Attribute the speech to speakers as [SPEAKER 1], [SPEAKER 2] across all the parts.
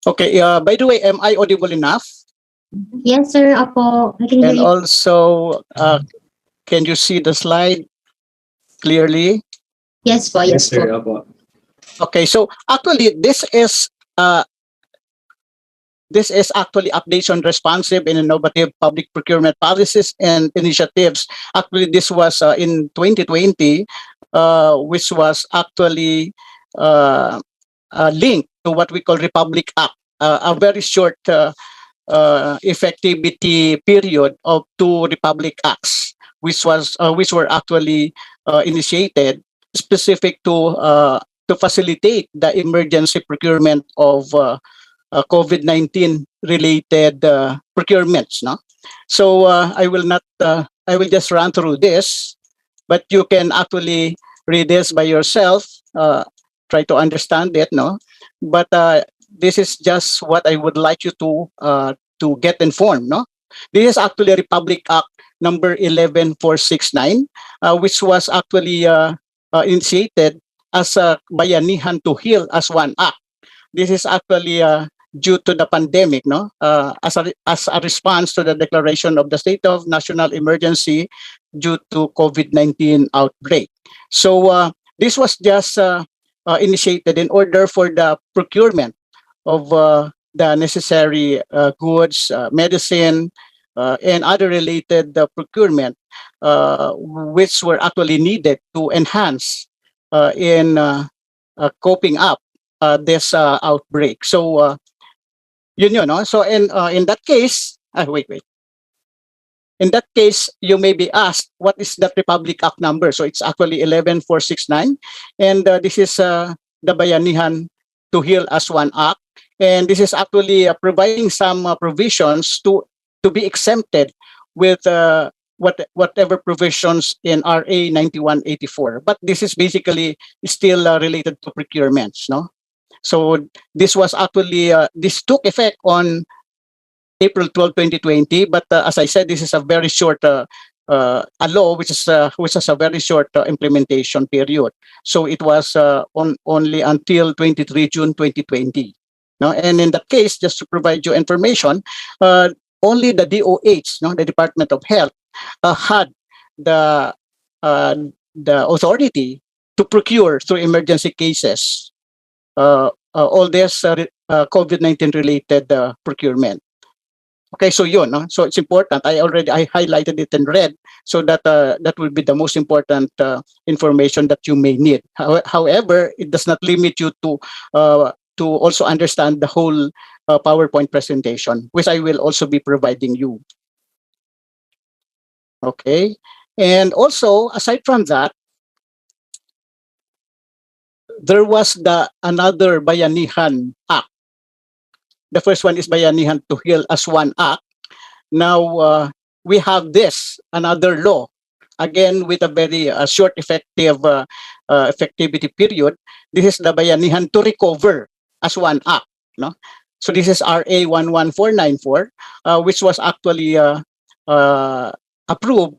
[SPEAKER 1] Okay, by the way, am I audible enough?
[SPEAKER 2] Yes, sir. Apo, I can hear
[SPEAKER 1] And
[SPEAKER 2] you.
[SPEAKER 1] also, can you see the slide clearly?
[SPEAKER 2] Yes po,
[SPEAKER 3] Yes,
[SPEAKER 2] yes
[SPEAKER 3] sir.
[SPEAKER 2] po.
[SPEAKER 3] Opo.
[SPEAKER 1] Okay, so actually, this is actually updates on responsive and innovative public procurement policies and initiatives. Actually, this was in 2020, which was actually uh, linked to what we call Republic Act, a very short effectivity period of two Republic Acts, which were actually initiated specific to facilitate the emergency procurement of COVID-19 related procurements. No, so I will just run through this, but you can actually read this by yourself. Try to understand it. No, but this is just what I would like you to get informed. No, this is actually Republic Act number 11469, which was actually initiated as a Bayanihan to Heal as one act. This is actually due to the pandemic, no? As a response to the declaration of the state of national emergency due to COVID-19 outbreak. So this was just initiated in order for the procurement of the necessary goods, medicine, and other related procurement, which were actually needed to enhance in coping up this outbreak. So yun, no? So in that case, wait. In that case, you may be asked, what is that Republic Act number? So it's actually 11469, and this is the Bayanihan to Heal as One Act, and this is actually providing some provisions to be exempted with whatever provisions in RA 9184. But this is basically still related to procurements, no? So this was actually this took effect on April 12, 2020. But as I said, this is a very short a law which has a very short implementation period. So it was only until 23 June 2020. No, and in that case, just to provide you information, only the DOH, no, the Department of Health, had the uh, the authority to procure through emergency cases all this COVID-19 related procurement. Okay, so yun, no? So it's important. I highlighted it in red, so that that will be the most important information that you may need. However, it does not limit you to also understand the whole PowerPoint presentation, which I will also be providing you. Okay, and also aside from that, there was the another Bayanihan Act. The first one is Bayanihan to Heal as One Act. Now, we have this, another law, again with a very short effectivity period. This is the Bayanihan to Recover as One Act. No? So this is RA 11494, which was actually uh, approved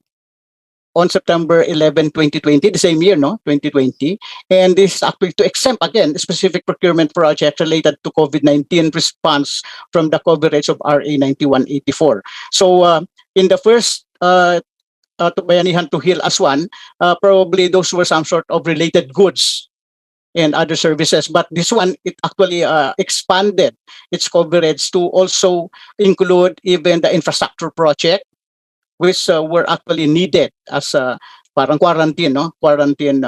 [SPEAKER 1] on September 11, 2020, the same year, no, 2020. And this is actually to exempt, again, specific procurement projects related to COVID-19 response from the coverage of RA 9184. So in the first to Bayanihan to Heal as One, probably those were some sort of related goods and other services. But this one, it actually expanded its coverage to also include even the infrastructure project, which were actually needed as parang quarantine, no? Quarantine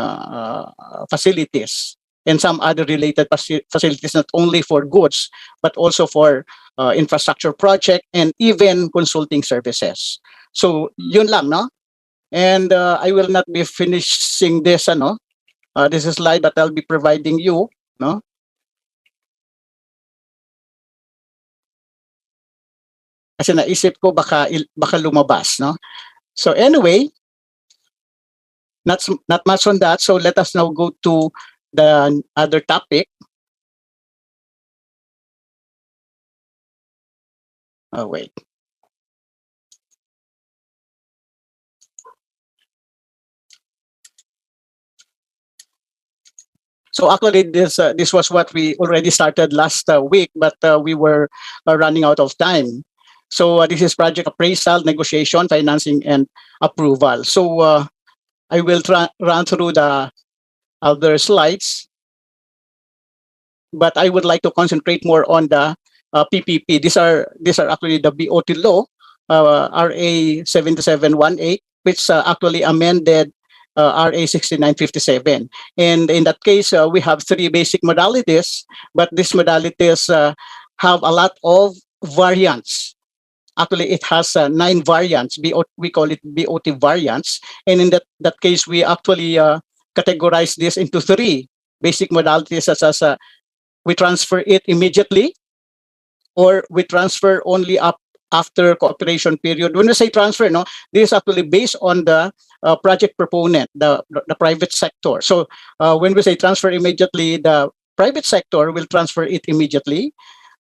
[SPEAKER 1] facilities and some other related facilities, not only for goods, but also for infrastructure project and even consulting services. So yun lang, no? And I will not be finishing this, this is slide that I'll be providing you, no? Kasi naisip ko baka lumabas, no? So anyway, not much on that. So let us now go to the other topic. Oh, wait. So actually, this was what we already started last week, but we were running out of time. So this is project appraisal, negotiation, financing, and approval. So I will run through the other slides, but I would like to concentrate more on the PPP. These are actually the BOT law, RA 7718, which actually amended RA 6957. And in that case, we have three basic modalities, but these modalities have a lot of variants. Actually, it has 9 variants. We call it BOT variants. And in that case, we actually categorize this into three basic modalities, such as we transfer it immediately, or we transfer only up after cooperation period. When we say transfer, no, this is actually based on the project proponent, the private sector. So when we say transfer immediately, the private sector will transfer it immediately.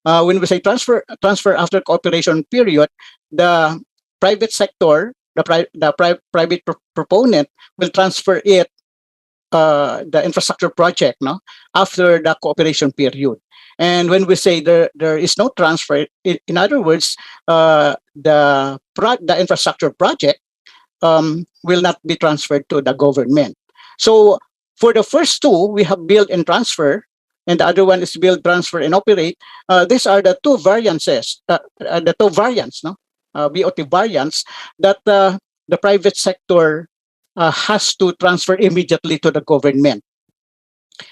[SPEAKER 1] When we say transfer after cooperation period, the private sector, private proponent will transfer it, the infrastructure project, no, after the cooperation period. And when we say there is no transfer, in other words, the infrastructure project will not be transferred to the government. So for the first two, we have build and transfer, and the other one is build, transfer, and operate. These are the two variances, the two variants, no, BOT variants that the private sector has to transfer immediately to the government.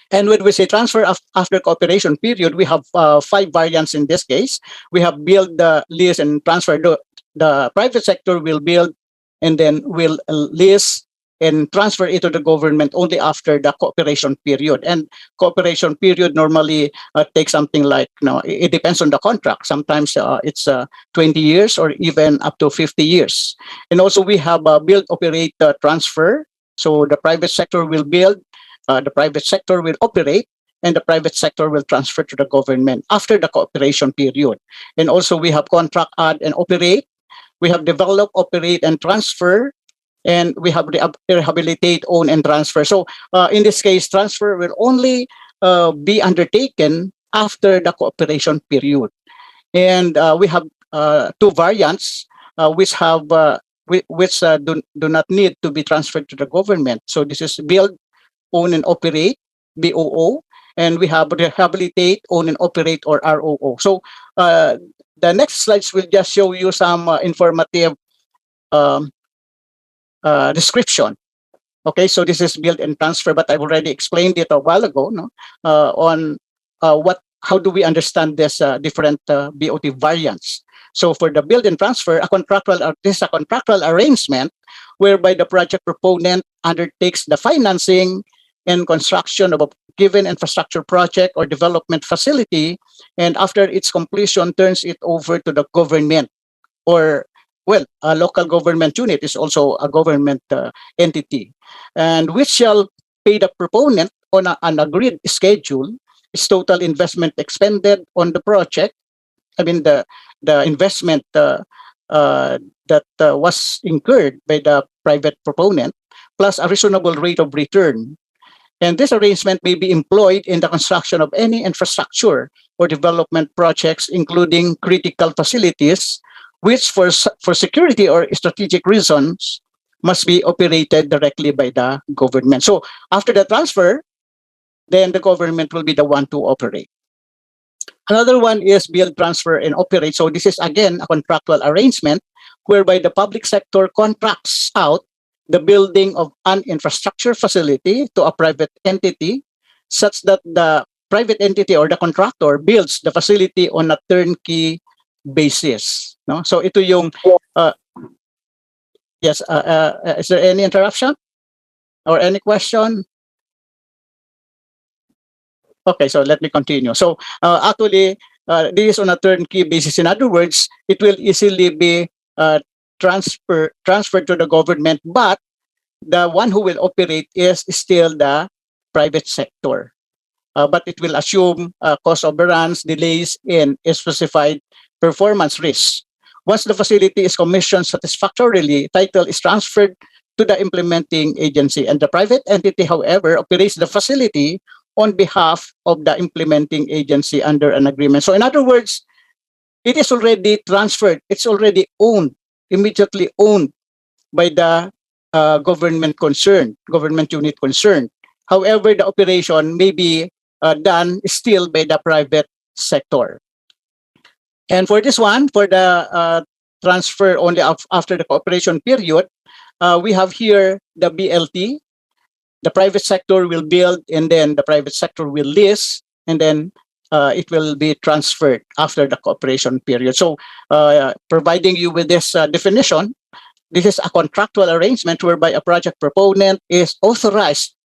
[SPEAKER 1] And when we say transfer after cooperation period, we have 5 variants in this case. We have build, lease, and transfer. The private sector will build and then will lease and transfer it to the government only after the cooperation period. And cooperation period normally takes something like, it depends on the contract. Sometimes it's 20 years or even up to 50 years. And also we have build, operate, transfer. So the private sector will build, the private sector will operate, and the private sector will transfer to the government after the cooperation period. And also we have contract, add, and operate. We have develop, operate, and transfer. And we have rehabilitate, own, and transfer. So in this case, transfer will only be undertaken after the cooperation period. And we have 2 variants which have do not need to be transferred to the government. So this is build, own, and operate, BOO, and we have rehabilitate, own, and operate, or ROO. So the next slides will just show you some informative description. Okay, so this is build and transfer, but I've already explained it a while ago, no, on how do we understand this different BOT variants. So for the build and transfer, this is a contractual arrangement whereby the project proponent undertakes the financing and construction of a given infrastructure project or development facility, and after its completion, turns it over to the government, or, well, a local government unit is also a government entity, and which shall pay the proponent on an agreed schedule its total investment expended on the project. I mean, the investment that was incurred by the private proponent, plus a reasonable rate of return. And this arrangement may be employed in the construction of any infrastructure or development projects, including critical facilities, which for security or strategic reasons must be operated directly by the government. So after the transfer, then the government will be the one to operate. Another one is build, transfer, and operate. So this is again a contractual arrangement whereby the public sector contracts out the building of an infrastructure facility to a private entity, such that the private entity or the contractor builds the facility on a turnkey basis. No? So ito yung, yes, is there any interruption or any question? Okay, so let me continue. So actually, this is on a turnkey basis. In other words, it will easily be transferred to the government, but the one who will operate is still the private sector. But it will assume cost overruns, delays, and specified performance risks. Once the facility is commissioned satisfactorily, title is transferred to the implementing agency, and the private entity, however, operates the facility on behalf of the implementing agency under an agreement. So in other words, it is already transferred. It's already owned, immediately owned by the government concerned, government unit concerned. However, the operation may be done still by the private sector. And for this one, for the transfer only after the cooperation period, we have here the BLT. The private sector will build, and then the private sector will lease, and then it will be transferred after the cooperation period. So, providing you with this definition, this is a contractual arrangement whereby a project proponent is authorized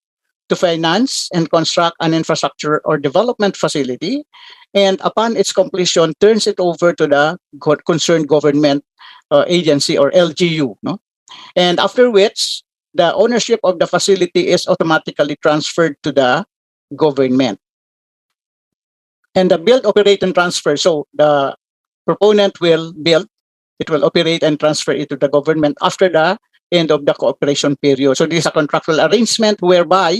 [SPEAKER 1] to finance and construct an infrastructure or development facility, and upon its completion, turns it over to the concerned government agency or LGU. No? And after which, the ownership of the facility is automatically transferred to the government. And the build, operate, and transfer. So the proponent will build, it will operate and transfer it to the government after the end of the cooperation period. So this is a contractual arrangement whereby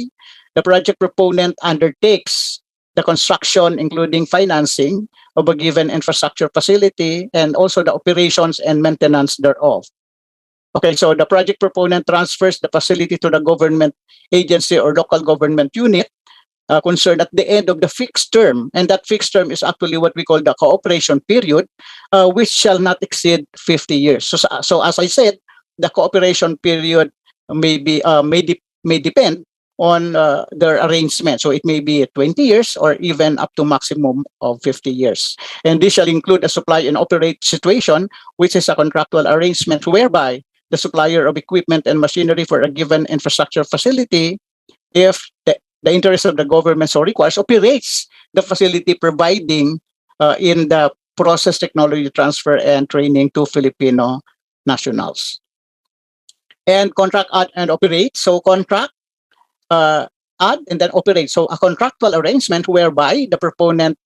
[SPEAKER 1] the project proponent undertakes the construction, including financing of a given infrastructure facility, and also the operations and maintenance thereof. Okay, so the project proponent transfers the facility to the government agency or local government unit concerned at the end of the fixed term, and that fixed term is actually what we call the cooperation period, which shall not exceed 50 years. So as I said, the cooperation period may depend on their arrangement. So it may be 20 years or even up to maximum of 50 years. And this shall include a supply and operate situation, which is a contractual arrangement whereby the supplier of equipment and machinery for a given infrastructure facility, if the interest of the government so requires, operates the facility, providing in the process technology transfer and training to Filipino nationals. And contract, add, and operate. So contract, add, and then operate. So a contractual arrangement whereby the proponent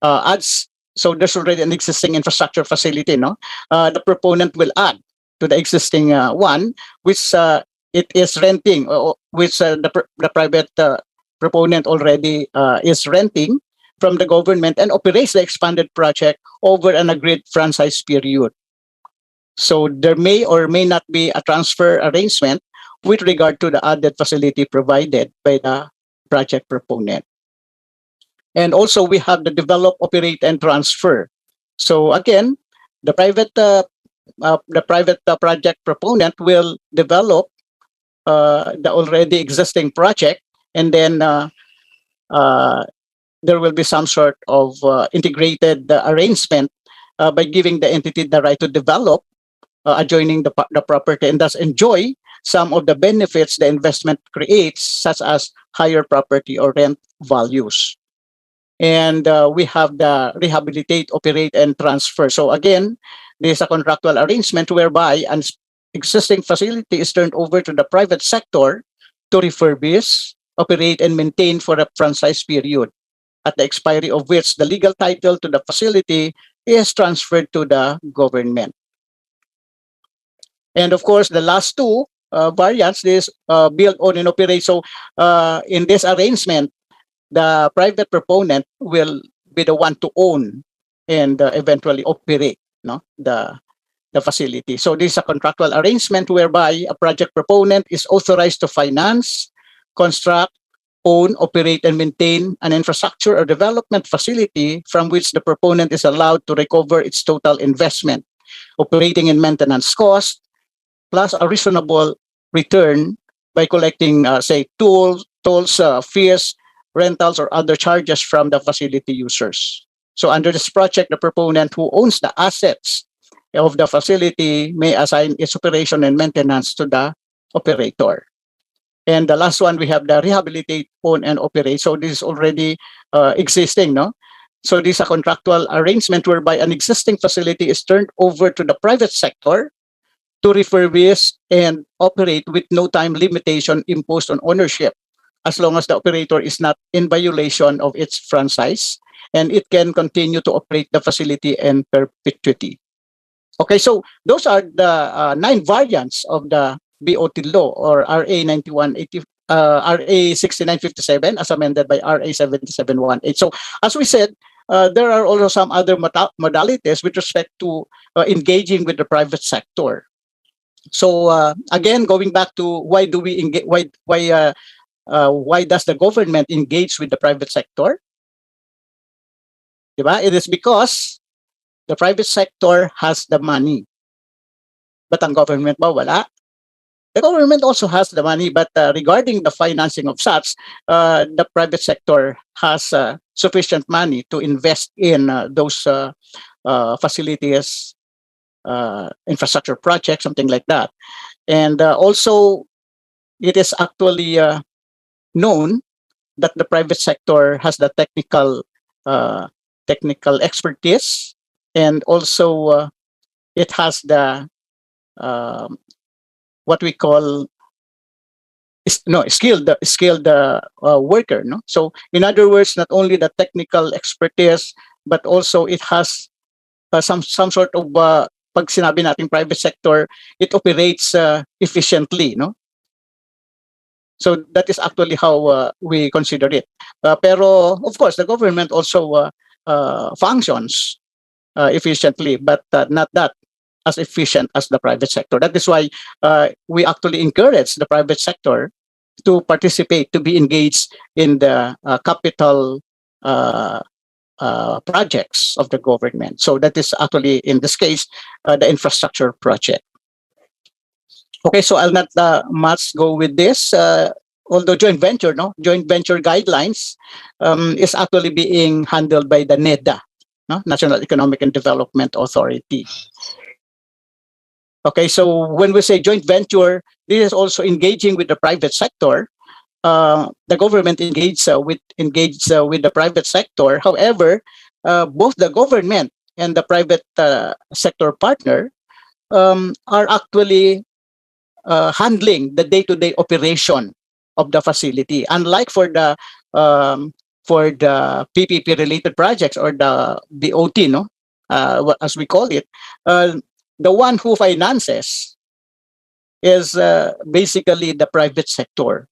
[SPEAKER 1] adds, so there's already an existing infrastructure facility, no? The proponent will add to the existing one, which it is renting, which the private proponent already is renting from the government, and operates the expanded project over an agreed franchise period. So there may or may not be a transfer arrangement with regard to the added facility provided by the project proponent. And also we have the develop, operate, and transfer. So again, the private project proponent will develop the already existing project, and then there will be some sort of integrated arrangement by giving the entity the right to develop adjoining the property, and thus enjoy some of the benefits the investment creates, such as higher property or rent values. And we have the rehabilitate, operate, and transfer. So again, there's a contractual arrangement whereby an existing facility is turned over to the private sector to refurbish, operate, and maintain for a franchise period, at the expiry of which the legal title to the facility is transferred to the government. And of course, the last two variants is build, own, and operate. So in this arrangement, the private proponent will be the one to own and eventually operate, no, the facility. So this is a contractual arrangement whereby a project proponent is authorized to finance, construct, own, operate, and maintain an infrastructure or development facility from which the proponent is allowed to recover its total investment, operating and maintenance cost, plus a reasonable return by collecting, say, tolls, fees, rentals, or other charges from the facility users. So under this project, the proponent who owns the assets of the facility may assign its operation and maintenance to the operator. And the last one, we have the rehabilitate, own, and operate. So this is already existing, no? So this is a contractual arrangement whereby an existing facility is turned over to the private sector to refurbish and operate with no time limitation imposed on ownership, as long as the operator is not in violation of its franchise, and it can continue to operate the facility in perpetuity. Okay, so those are the 9 variants of the BOT law, or RA RA 6957 as amended by RA 7718. So as we said, there are also some other modalities with respect to engaging with the private sector. So again, going back to why do we engage? Why does the government engage with the private sector? Diba? It is because the private sector has the money. But ang government ba wala? The government also has the money, but regarding the financing of such, the private sector has sufficient money to invest in those facilities, infrastructure projects, something like that. And also, it is actually known that the private sector has the technical expertise, and also it has the what we call skilled worker. No, so in other words, not only the technical expertise, but also it has some sort of pag sinabi nating private sector, it operates efficiently, no? So that is actually how we consider it. Pero of course, the government also functions efficiently, but not that as efficient as the private sector. That is why we actually encourage the private sector to participate, to be engaged in the capital projects of the government. So that is actually, in this case, the infrastructure project. Okay, so I'll not much go with this. Although joint venture guidelines is actually being handled by the NEDA, no? National Economic and Development Authority. Okay, so when we say joint venture, this is also engaging with the private sector. The government engaged with the private sector. However, both the government and the private sector partner are actually handling the day-to-day operation of the facility. Unlike for the PPP related projects or the BOT, no, as we call it, the one who finances is basically the private sector.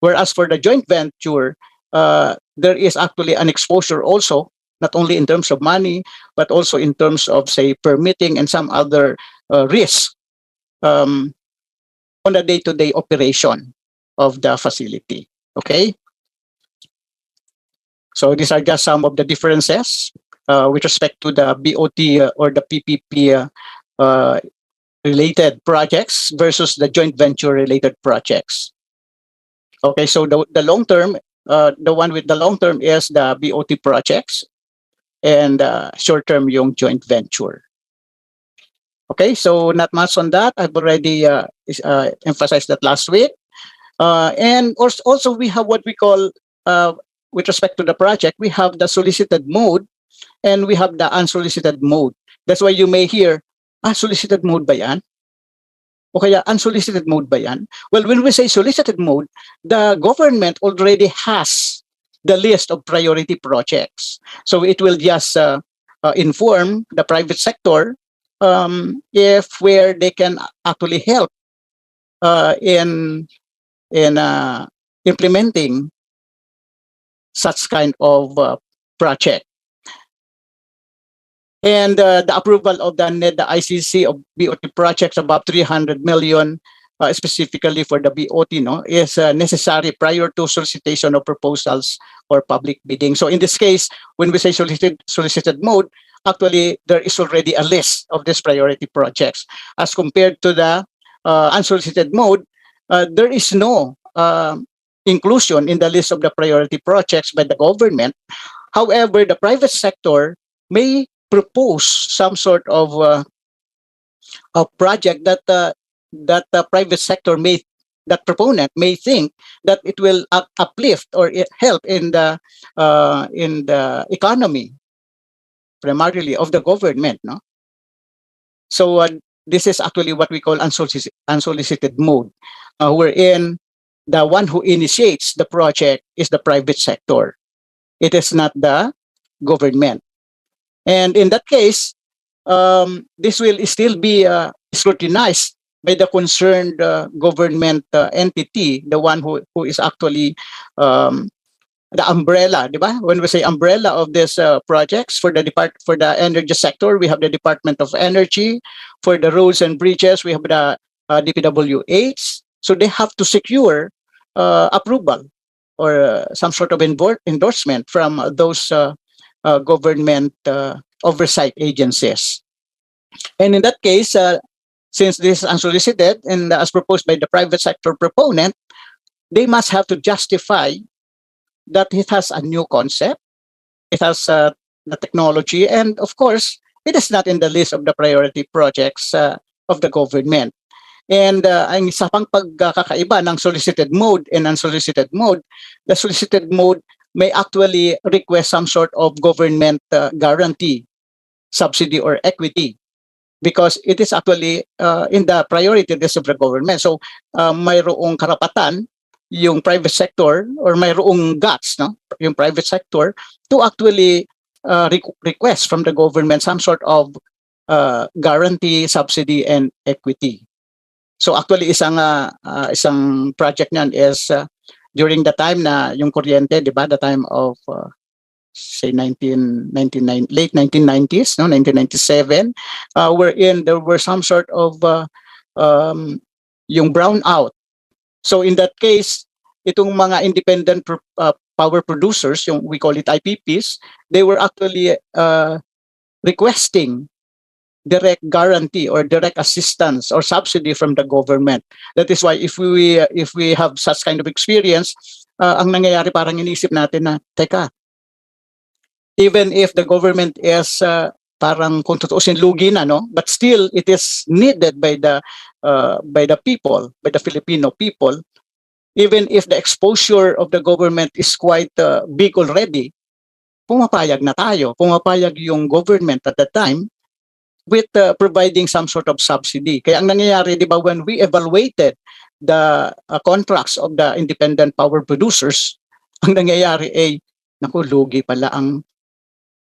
[SPEAKER 1] Whereas for the joint venture, there is actually an exposure also, not only in terms of money, but also in terms of, say, permitting and some other risks on the day-to-day operation of the facility. Okay? So these are just some of the differences with respect to the BOT or the PPP related projects versus the joint venture related projects. Okay, so the long term, the one with the long term is the BOT projects, and short term yung joint venture. Okay, so not much on that. I've already emphasized that last week. And also we have what we call, with respect to the project, we have the solicited mode and we have the unsolicited mode. That's why you may hear, solicited mode ba yan? O kaya unsolicited mode ba yan? Well, when we say solicited mode, the government already has the list of priority projects. So it will just inform the private sector if where they can actually help in implementing such kind of project. And the approval of the NEDA ICC of BOT projects above 300 million, specifically for the BOT, no, is necessary prior to solicitation of proposals or public bidding. So in this case, when we say solicited mode, actually there is already a list of these priority projects. As compared to the unsolicited mode, there is no inclusion in the list of the priority projects by the government. However, the private sector may propose some sort of a project that the private sector that proponent may think that it will uplift or help in the economy, primarily of the government, no? So this is actually what we call unsolicited mode, wherein the one who initiates the project is the private sector. It is not the government. And in that case, this will still be scrutinized by the concerned government entity, the one who is actually the umbrella, di ba? When we say umbrella of these projects for the energy sector, we have the Department of Energy. For the roads and bridges, we have the DPWH. So they have to secure approval or some sort of endorsement from those government oversight agencies. And in that case, since this is unsolicited and as proposed by the private sector proponent, they must have to justify that it has a new concept, it has the technology, and of course, it is not in the list of the priority projects of the government. And ang isa pang pagkakaiba ng solicited mode and unsolicited mode, the solicited mode may actually request some sort of government guarantee, subsidy, or equity because it is actually in the priority list of the government. So mayroong karapatan yung private sector or mayroong guts, no, yung private sector to actually request from the government some sort of guarantee, subsidy, and equity. So actually isang project niyan is during the time na yung kuryente, di ba, the time of say late 1990s, no, 1997, wherein there were some sort of yung brownout. So in that case, itong mga independent power producers, yung we call it IPPs, they were actually requesting direct guarantee or direct assistance or subsidy from the government. That is why if we have such kind of experience, ang nangyayari parang inisip natin na, teka, even if the government is parang kung tutuusin lugi na, no, but still it is needed by the people, by the Filipino people, even if the exposure of the government is quite big already, pumapayag na tayo, pumapayag yung government at that time with providing some sort of subsidy. Kaya ang nangyayari, di ba, when we evaluated the contracts of the independent power producers, ang nangyayari ay, naku, lugi pala ang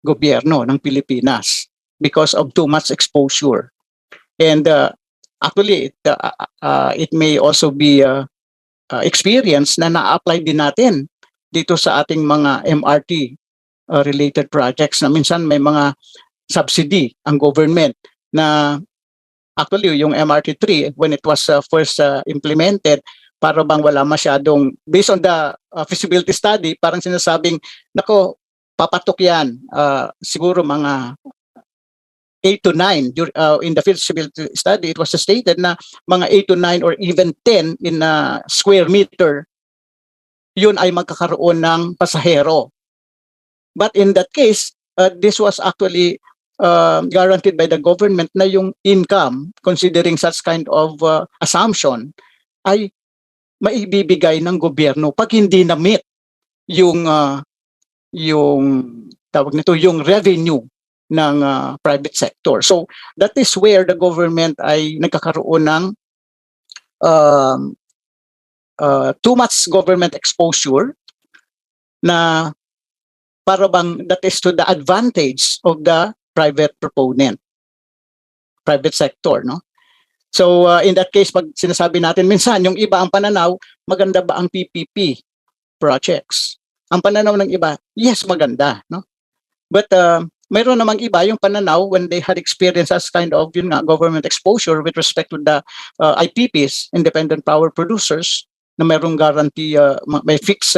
[SPEAKER 1] gobyerno ng Pilipinas because of too much exposure. And actually, it may also be experience na na-apply din natin dito sa ating mga MRT related projects na minsan may mga subsidy ang government na actually yung MRT3 when it was first implemented, para bang wala masyadong, based on the feasibility study, parang sinasabing, nako, papatok yan, siguro mga 8 to 9 in the feasibility study. It was stated na mga 8 to 9 or even 10 in a square meter, yun ay magkakaroon ng pasahero. But in that case, this was actually guaranteed by the government na yung income, considering such kind of assumption, ay maibibigay ng gobyerno pag hindi na-meet yung tawag nito, yung revenue ng private sector. So that is where the government ay nagkakaroon ng too much government exposure na para bang that is to the advantage of the private proponent, private sector, no? So in that case, pag sinasabi natin minsan, yung iba ang pananaw, maganda ba ang PPP projects? Ang pananaw ng iba, yes, maganda, no? But mayroon namang iba yung pananaw when they had experienced as kind of yun nga, government exposure with respect to the IPPs, independent power producers, na mayroong guarantee, may fixed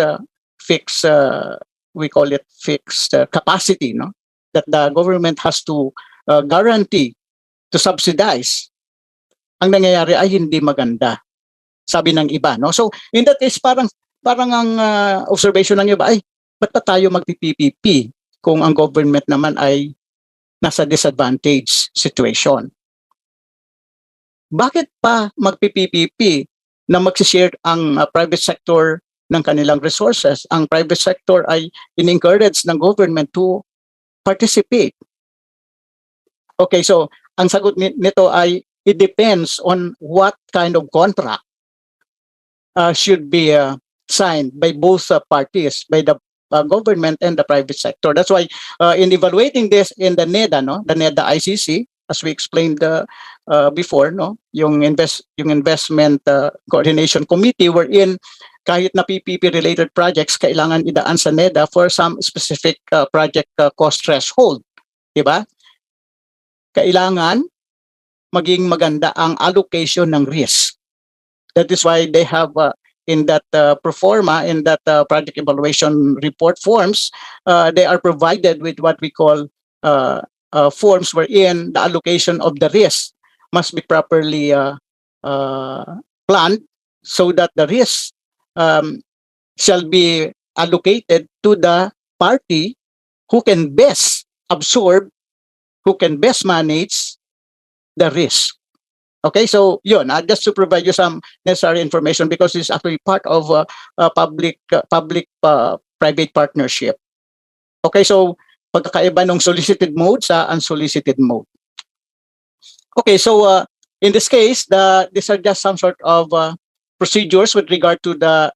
[SPEAKER 1] we call it fixed capacity, no, that the government has to guarantee to subsidize. Ang nangyayari ay hindi maganda, sabi ng iba, no? So in that case, parang ang observation ng iba ay, ba't pa tayo magpi-PPP kung ang government naman ay nasa disadvantage situation? Bakit pa magpi-PPP na mag-share ang private sector ng kanilang resources? Ang private sector ay in-encourage ng government to participate. Okay, so ang sagot nito ay it depends on what kind of contract should be signed by both parties, by the government and the private sector. That's why in evaluating this in the NEDA, no, the NEDA ICC, as we explained before, no, yung investment coordination committee wherein kahit na PPP related projects kailangan idaan sa NEDA for some specific project cost threshold, di ba? Kailangan maging maganda ang allocation ng risk. That is why they have in that pro forma, in that project evaluation report forms, they are provided with what we call forms wherein the allocation of the risk must be properly planned so that the risk shall be allocated to the party who can best absorb, who can best manage the risk. Okay, so yun, just to provide you some necessary information because it's actually part of public-private partnership. Okay, so pagkakaiba ng solicited mode sa unsolicited mode. Okay, so in this case, these are just some sort of procedures with regard to the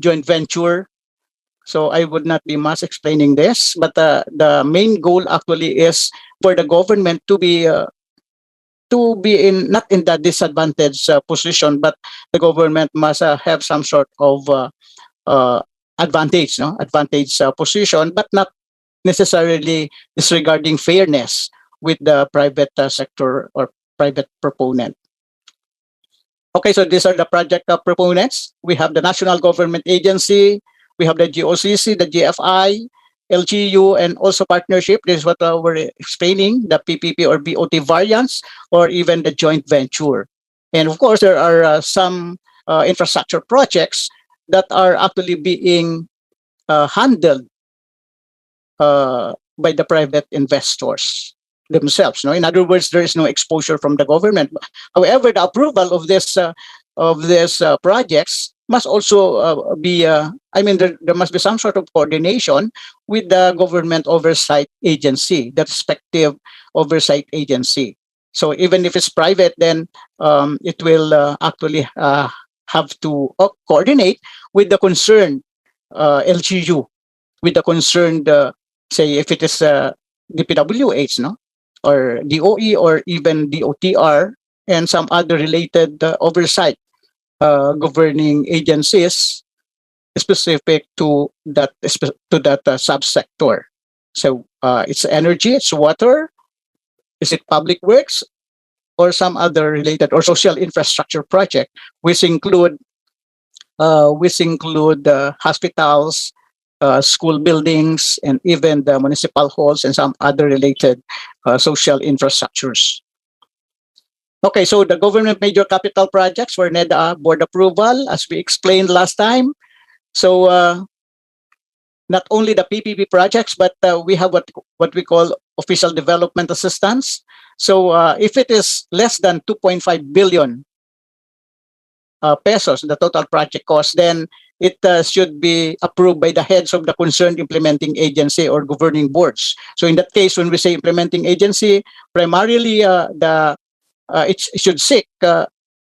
[SPEAKER 1] joint venture. So I would not be much explaining this, but the main goal actually is for the government to be in not in that disadvantaged position, but the government must have some sort of advantage, no, advantage position, but not necessarily disregarding fairness with the private sector or private proponent. Okay, so these are the project proponents. We have the national government agency, we have the GOCC, the GFI, LGU, and also partnership. This is what we're explaining, the PPP or BOT variants, or even the joint venture. And of course, there are some infrastructure projects that are actually being handled by the private investors themselves. No, in other words, there is no exposure from the government. However, the approval of this projects must also be. I mean, there must be some sort of coordination with the government oversight agency, the respective oversight agency. So even if it's private, then it will actually have to coordinate with the concerned LGU, with the concerned, say, if it is DPWH, no, or DOE, or even DOTR, and some other related oversight governing agencies specific to that subsector. So it's energy, it's water, is it public works, or some other related or social infrastructure project, which include hospitals, school buildings, and even the municipal halls and some other related social infrastructures. Okay, so the government major capital projects were NEDA board approval, as we explained last time. So not only the PPP projects, but we have what we call official development assistance. So if it is less than 2.5 billion pesos, the total project cost, then it should be approved by the heads of the concerned implementing agency or governing boards. So in that case, when we say implementing agency, primarily it should seek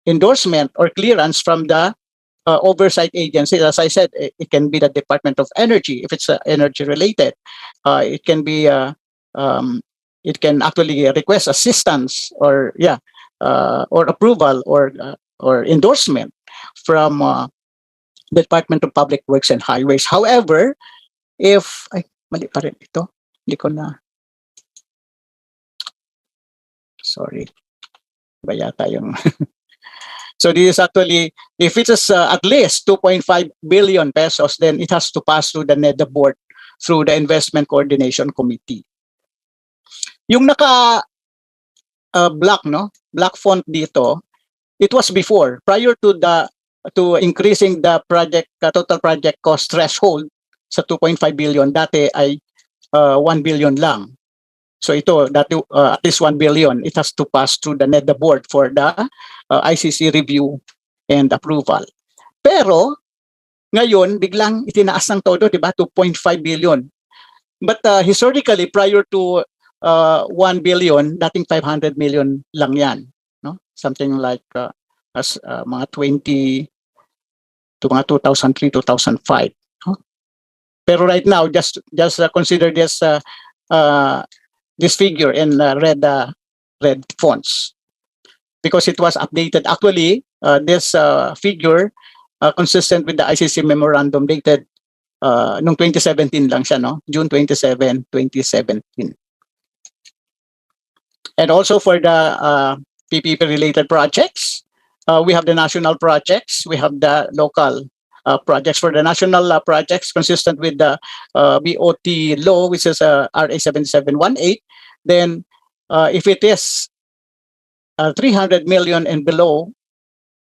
[SPEAKER 1] endorsement or clearance from the oversight agency. As I said, it can be the Department of Energy if it's energy related. It can be it can actually request assistance or approval or endorsement from the Department of Public Works and Highways. However, if mali pa rin ito, hindi ko na. Sorry. Ba yata yung So this is actually, if it is at least 2.5 billion pesos, then it has to pass through the NEDA board through the Investment Coordination Committee. Yung naka black, no, black font dito, it was before, prior to increasing the project total project cost threshold sa 2.5 billion, dati ay 1 billion lang. So ito, dati at least 1 billion, it has to pass through the NEDA board for the ICC review and approval. Pero ngayon biglang itinaas ng todo, di ba? 2.5 billion. But historically, prior to 1 billion, dating 500 million lang yan, no? Something like mga 20 to mga 2003, 2005. Huh? Pero right now, just consider this figure in red red fonts because it was updated. Actually, this figure consistent with the ICC memorandum dated noong 2017 lang siya, no? June 27, 2017. And also for the PPP-related projects, we have the national projects, we have the local projects. For the national projects consistent with the BOT law, which is RA 7718, then if it is 300 million and below,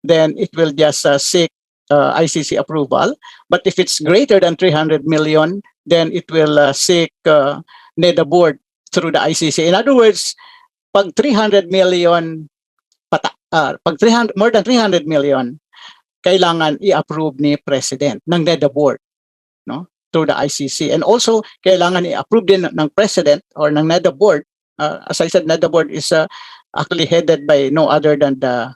[SPEAKER 1] then it will just seek ICC approval. But if it's greater than 300 million, then it will seek NEDA board through the ICC. In other words, pag 300 million, pag 300, more than 300 million, kailangan i-approve ni President ng NEDA board, no? Through the ICC. And also, kailangan i-approve din ng President or ng NEDA board. As I said, NEDA board is actually headed by no other than the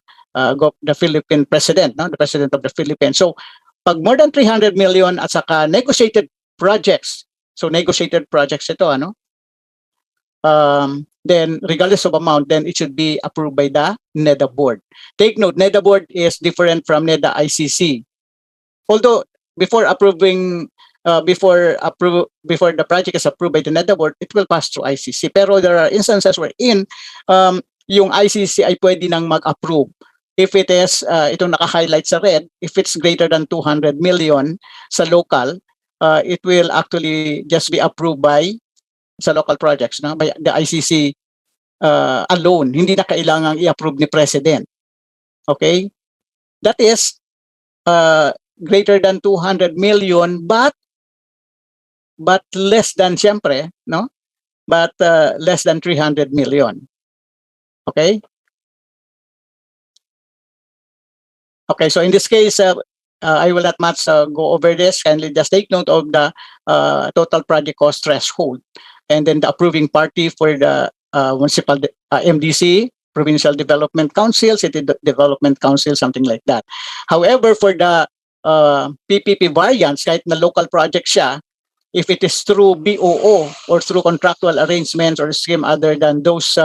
[SPEAKER 1] Philippine President, no? The President of the Philippines. So, pag more than 300 million at saka negotiated projects, so negotiated projects ito, ano? Then regardless of amount, then it should be approved by the NEDA board. Take note, NEDA board is different from NEDA ICC. Although before the project is approved by the NEDA board, it will pass through ICC. Pero there are instances wherein yung ICC ay pwede nang mag-approve. If it is, itong naka-highlight sa red, if it's greater than 200 million sa local, it will actually just be approved by sa local projects, no? By the ICC alone. Hindi na kailangang i-approve ni President. Okay? That is greater than 200 million but less than, siyempre, no? But less than 300 million. Okay? Okay, so in this case, I will not much go over this. Kindly just take note of the total project cost threshold. And then the approving party for the municipal MDC, Provincial Development Council, City Development Council, something like that. However, for the PPP variants, kahit na local project siya, if it is through BOO or through contractual arrangements or scheme other than those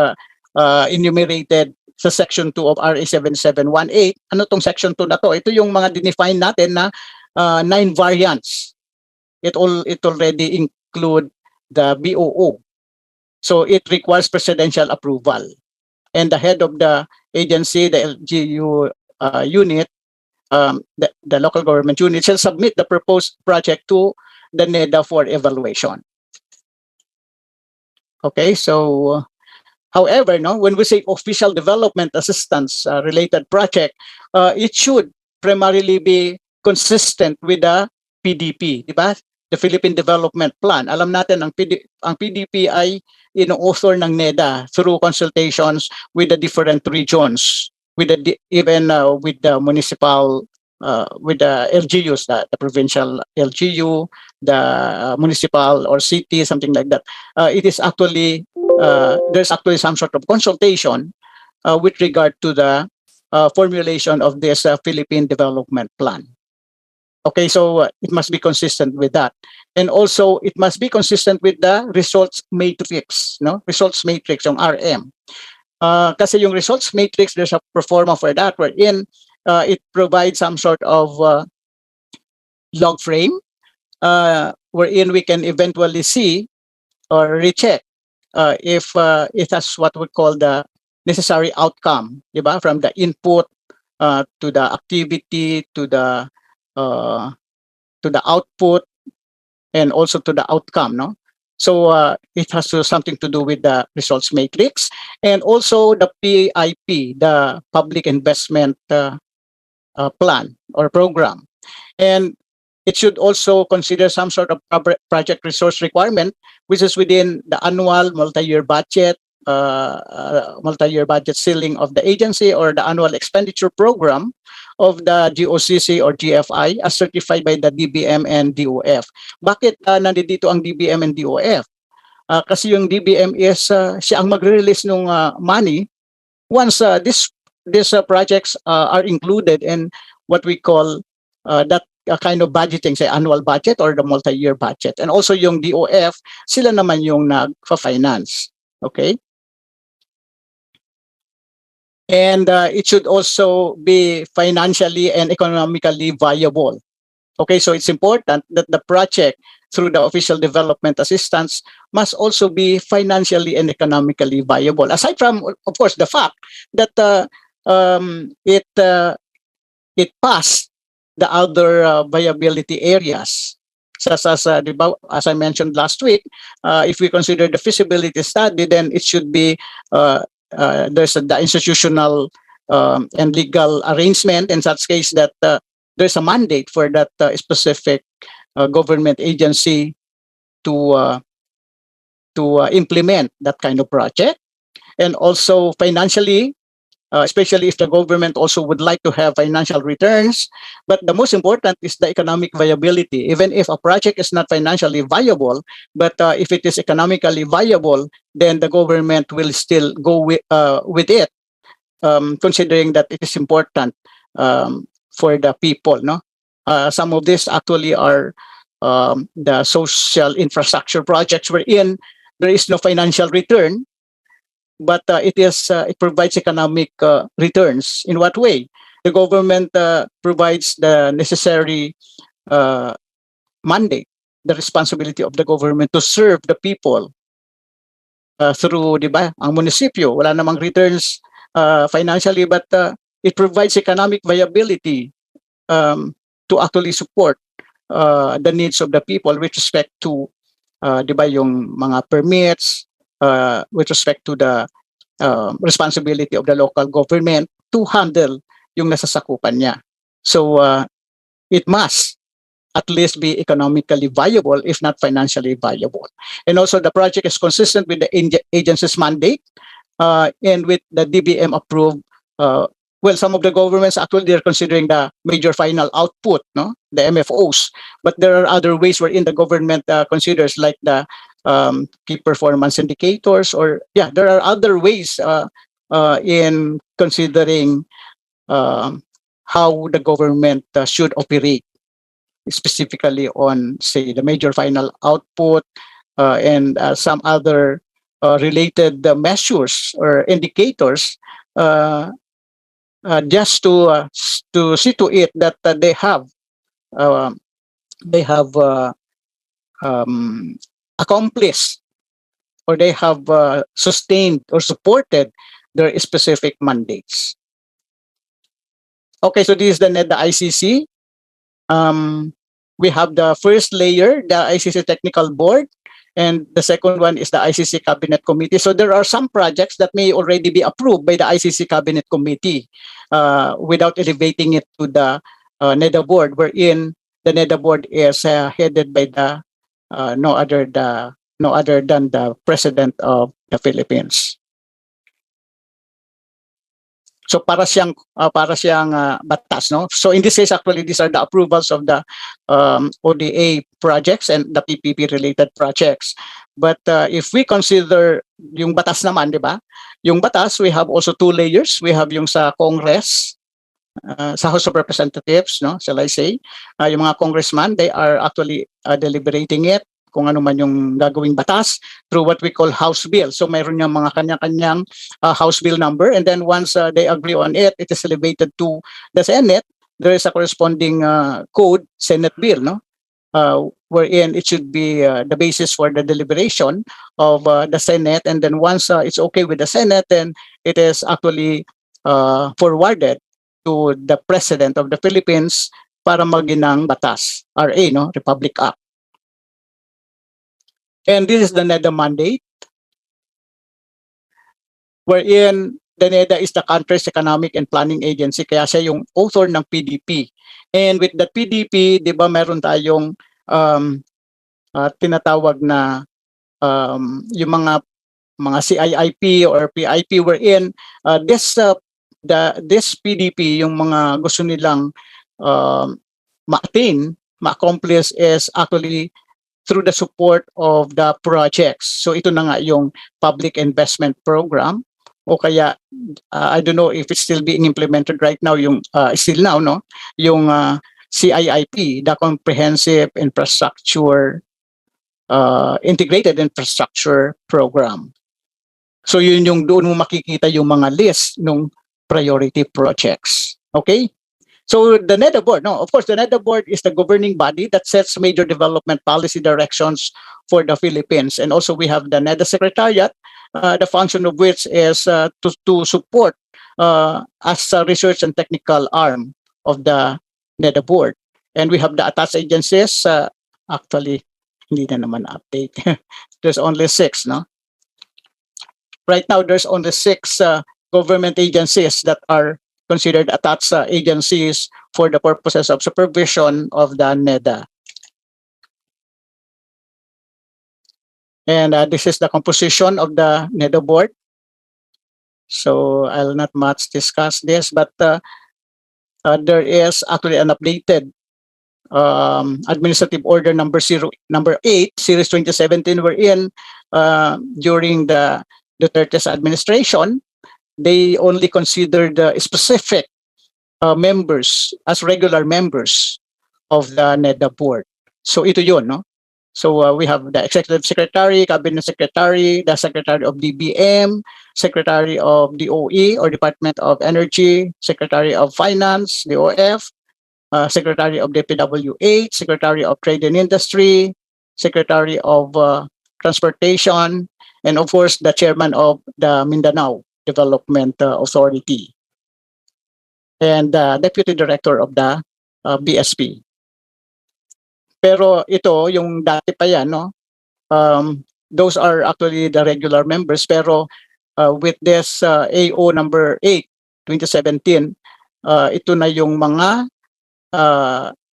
[SPEAKER 1] enumerated sa Section 2 of RA 7718, ano tong Section 2 na to? Ito yung mga dinefine natin na 9 variants. It already include the BOO. So it requires presidential approval. And the head of the agency, the LGU unit, the local government unit, shall submit the proposed project to the NEDA for evaluation. Okay, so however, no, when we say official development assistance related project, it should primarily be consistent with the PDP, di ba? The Philippine Development Plan. Alam natin ang PDP ay ino-author ng NEDA through consultations with the different regions, with the even with the municipal with the LGUs, the provincial LGU, the municipal or city, something like that. It is actually there's actually some sort of consultation with regard to the formulation of this Philippine Development Plan. Okay, so it must be consistent with that. And also, it must be consistent with the results matrix, no? Results matrix, yung RM. Kasi yung results matrix, there's a performa for that, wherein it provides some sort of log frame, wherein we can eventually see or recheck if it has what we call the necessary outcome, di ba? From the input to the activity, to the output, and also to the outcome, no? So it has something to do with the results matrix, and also the PIP, the Public Investment Plan or Program. And it should also consider some sort of project resource requirement, which is within the annual multi-year budget ceiling of the agency, or the annual expenditure program of the GOCC or GFI as certified by the DBM and DOF. Bakit nandito ang DBM and DOF? Kasi yung DBM is siya ang magre-release ng money once these projects are included in what we call that kind of budgeting, say annual budget or the multi-year budget. And also yung DOF, sila naman yung nag-finance. Okay? And it should also be financially and economically viable. Okay, so it's important that the project through the official development assistance must also be financially and economically viable. Aside from, of course, the fact that it passed the other viability areas. Such as, di ba, as I mentioned last week, if we consider the feasibility study, then it should be the institutional and legal arrangement in such case that there's a mandate for that specific government agency to implement that kind of project. And also financially, especially if the government also would like to have financial returns. But the most important is the economic viability. Even if a project is not financially viable, but if it is economically viable, then the government will still go with it, considering that it is important for the people. No, some of these actually are the social infrastructure projects wherein there is no financial return, but it provides economic returns. In what way? The government provides the necessary uh, mandate, the responsibility of the government to serve the people through, di ba, ang munisipyo, wala namang returns financially, but it provides economic viability to actually support the needs of the people with respect to, di ba, yung mga permits, with respect to the responsibility of the local government to handle yung nasasakupan niya. So it must at least be economically viable, if not financially viable. And also the project is consistent with the agency's mandate and with the DBM approved. Well, some of the governments actually they're considering the major final output, no, the MFOs. But there are other ways wherein the government considers like the key performance indicators, or yeah, there are other ways in considering how the government should operate, specifically on, say, the major final output and some other related measures or indicators, just to see to it that uh, they have accomplished, or they have sustained or supported their specific mandates. Okay, so this is the NEDA ICC. We have the first layer, the ICC Technical Board, and the second one is the ICC Cabinet Committee. So there are some projects that may already be approved by the ICC Cabinet Committee without elevating it to the NEDA Board, wherein the NEDA Board is headed by the no other than the President of the Philippines. So para siyang batas, no? So in this case, actually, these are the approvals of the ODA projects and the PPP related projects. But if we consider yung batas naman, di ba? Yung batas, we have also two layers. We have yung sa Congress, sa House of Representatives, no? Shall I say? Yung mga congressman, they are actually deliberating it, kung ano man yung gagawing batas through what we call House Bill. So mayroon yung mga kanya-kanyang House Bill number, and then once they agree on it, it is elevated to the Senate. There is a corresponding code, Senate Bill, no? Wherein it should be the basis for the deliberation of the Senate, and then once it's okay with the Senate, then it is actually forwarded to the President of the Philippines para maginang batas, RA, no? Republic Act. And this is the NEDA mandate, wherein the NEDA is the country's economic and planning agency, kaya siya yung author ng PDP. And with the PDP, di ba, meron tayong tinatawag na yung mga CIIP or PIP, wherein this PDP, yung mga gusto nilang ma-attain, ma-accomplish is actually through the support of the projects. So ito na nga yung public investment program, o kaya I don't know if it's still being implemented right now, yung still now, no, yung CIIP, the Comprehensive Infrastructure Integrated Infrastructure Program. So yun yung doon mo makikita yung mga list nung priority projects. Okay? So the NEDA board, no, of course, the NEDA board is the governing body that sets major development policy directions for the Philippines. And also we have the NEDA Secretariat, the function of which is to support as a research and technical arm of the NEDA board. And we have the attached agencies, actually, hindi na naman update. There's only 6, no? Right now, there's only 6 government agencies that are considered attached agencies for the purposes of supervision of the NEDA. And this is the composition of the NEDA board. So I'll not much discuss this, but there is actually an updated administrative order number 8, series 2017, wherein during the Duterte's administration, they only considered specific members as regular members of the NEDA board. So ito yun, no? So we have the executive secretary, cabinet secretary, the secretary of DBM, secretary of DOE or Department of Energy, secretary of Finance, DOF, secretary of DPWH, secretary of Trade and Industry, secretary of Transportation, and of course the chairman of the Mindanao Development Authority, and deputy director of the BSP. Pero ito, yung dati pa yan, no? Those are actually the regular members, pero with this AO number 8, 2017, ito na yung mga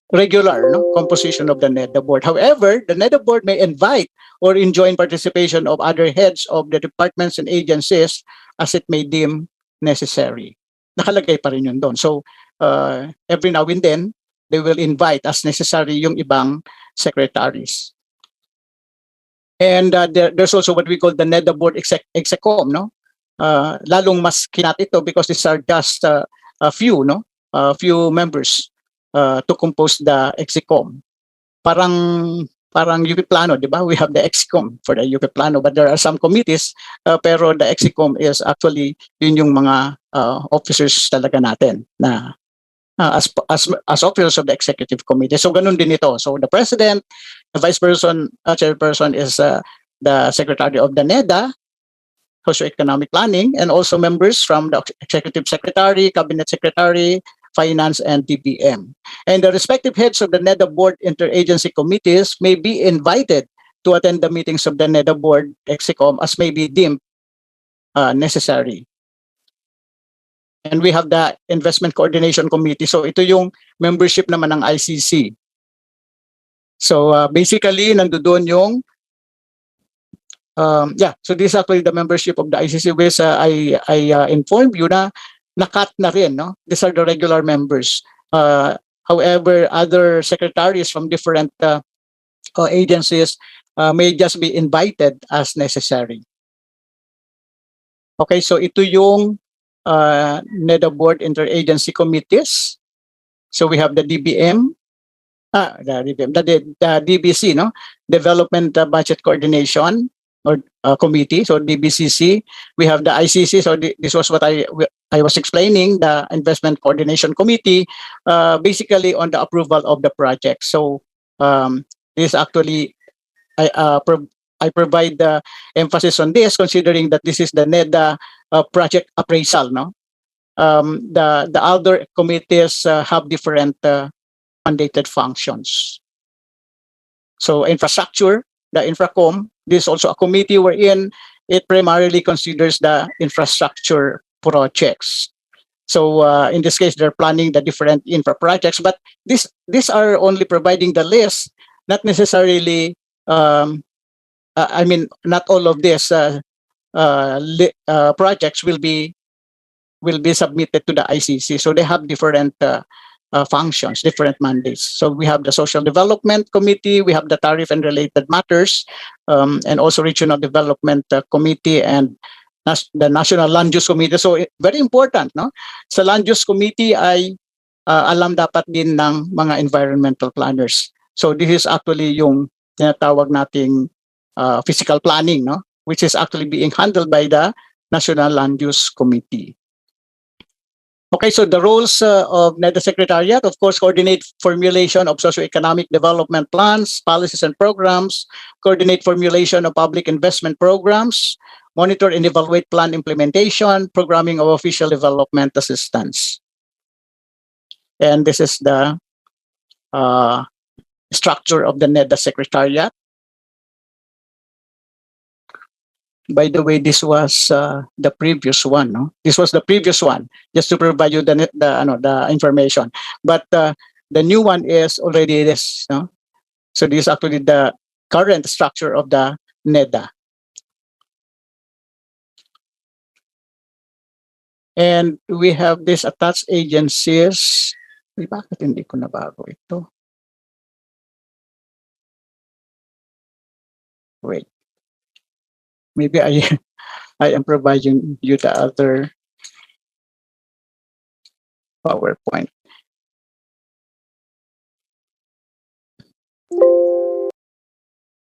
[SPEAKER 1] regular, no, composition of the NEDA board. However, the NEDA board may invite or enjoin participation of other heads of the departments and agencies as it may deem necessary. Nakalagay pa rin yun doon. So, every now and then, they will invite as necessary yung ibang secretaries. And there's also what we call the NEDA board execom, no? Lalong mas kinat ito because these are just a few, no? Few members to compose the execom. Parang UP Plano, di ba? We have the execom for the UP Plano, but there are some committees, pero the execom is actually yun yung mga officers talaga natin na as officers of the executive committee. So ganun din ito. So the president, the vice person, chairperson is the secretary of the NEDA, socio-economic planning, and also members from the executive secretary, cabinet secretary, finance, and DBM. And the respective heads of the NEDA board interagency committees may be invited to attend the meetings of the NEDA board execom as may be deemed necessary. And we have the Investment Coordination Committee. So ito yung membership naman ng ICC. So basically, nandoon yung, so this is actually the membership of the ICC, which I informed you na nakat na rin, no? These are the regular members. However, other secretaries from different agencies may just be invited as necessary. Okay, so ito yung NEDA board interagency committees. So we have the DBM, the DBC, no? Development Budget Coordination or committee, so DBCC. We have the ICC, so this was what I was explaining, the Investment Coordination Committee, basically on the approval of the project. So this actually, I provide the emphasis on this, considering that this is the NEDA project appraisal, no? The other committees have different mandated functions. So infrastructure, the Infracom, this is also a committee wherein it primarily considers the infrastructure projects. So in this case, they're planning the different infra projects, but these are only providing the list, not necessarily, I mean, not all of these projects will be submitted to the ICC. So they have different functions, different mandates. So we have the Social Development Committee, we have the Tariff and Related Matters, and also Regional Development Committee, and the National Land Use Committee. So very important, no? Sa Land Use Committee ay alam dapat din ng mga environmental planners. So this is actually yung tinatawag nating physical planning, no? Which is actually being handled by the National Land Use Committee. Okay, so the roles of NEDA Secretariat, of course, coordinate formulation of socioeconomic development plans, policies, and programs, coordinate formulation of public investment programs, monitor and evaluate plan implementation, programming of official development assistance. And this is the structure of the NEDA Secretariat. By the way, this was the previous one. No? This was the previous one, just to provide you the information. But the new one is already this. No? So this is actually the current structure of the NEDA. And we have these attached agencies. Uy, bakit hindi ko nabago ito? Wait. Maybe I am providing you the other PowerPoint.